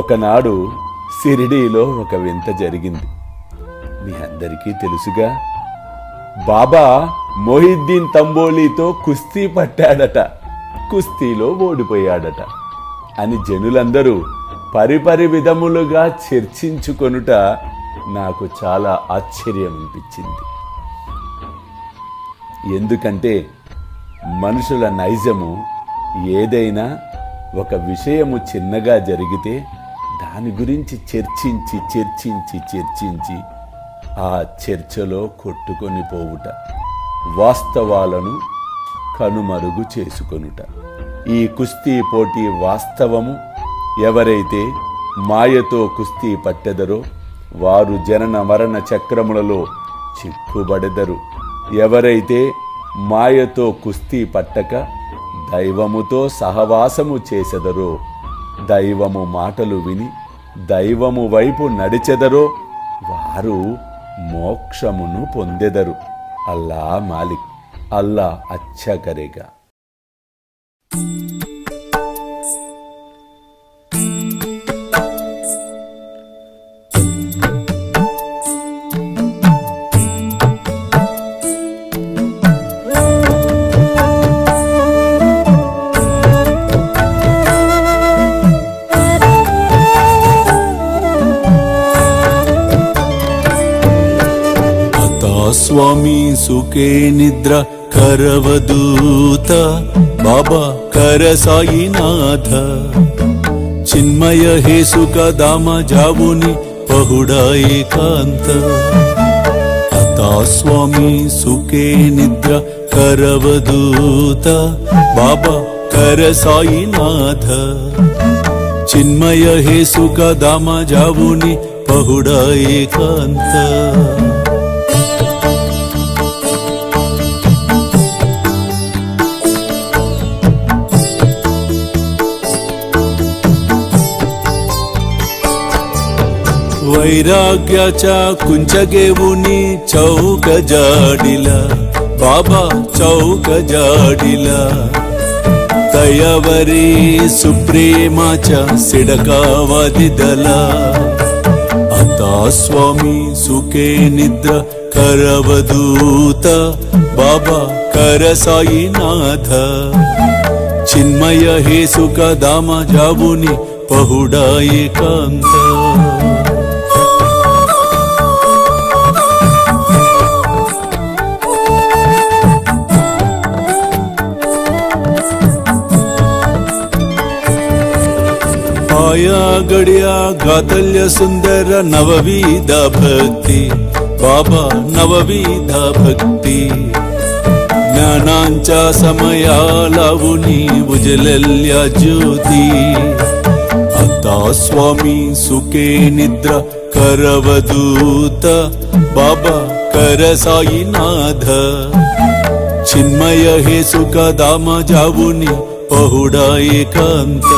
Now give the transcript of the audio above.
ఒకనాడు షిరిడీలో ఒక వింత జరిగింది. మీ అందరికీ తెలుసుగా, బాబా మొహిద్దీన్ తంబోలీతో కుస్తీ పట్టాడట, కుస్తీలో ఓడిపోయాడట అని జనులందరూ పరిపరి విధములుగా చర్చించుకొనుట నాకు చాలా ఆశ్చర్యం అనిపించింది. ఎందుకంటే మనుషుల నైజము ఏదైనా ఒక విషయము చిన్నగా జరిగితే దాని గురించి చర్చించి చర్చించి చర్చించి ఆ చర్చలో కొట్టుకొని పోవుట, వాస్తవాలను కనుమరుగు చేసుకొనుట. ఈ కుస్తీ పోటీ వాస్తవము. ఎవరైతే మాయతో కుస్తీ పట్టెదరో వారు జనన మరణ చక్రములలో చిక్కుబడెదరు. ఎవరైతే మాయతో కుస్తీ పట్టక దైవముతో సహవాసము చేసెదరో, దైవము మాటలు విని దైవము వైపు నడిచెదరో వారు మోక్షమును పొందెదరు. అల్లా మాలిక్, అల్లా అచ్చా కరేగా. स्वामी सुखे निद्रा करवदूत बाबा कर साईनाथ चिन्मय हे सुख दाम जावुनि पहुडा एकांत अता स्वामी सुखे निद्रा करवदूत बाबा कर साईनाथ चिन्मय हे सुख दाम जावुनि पहुडा एकांत वैराग्याच्या कुंचगेवुनी चौक जाडिला बाबा चौक जाडिला दयावरी सुप्रेमाच्या सिडकावादिदला आता स्वामी सुखे निद्रा करवदूत बाबा कर साईनाथ चिन्मय हे सुख दाम जावुनि पहुडा एकांत आया गड्या गातल्य सुंदर नवविध भक्ति बाबा नवविध भक्ति ज्ञानांच्या समया लावुनी उजलल्या ज्योती आता स्वामी सुखे निद्रा करवदूत बाबा कर साईनाथ चिन्मय हे सुख दाम जावुनी पहुडा एकांत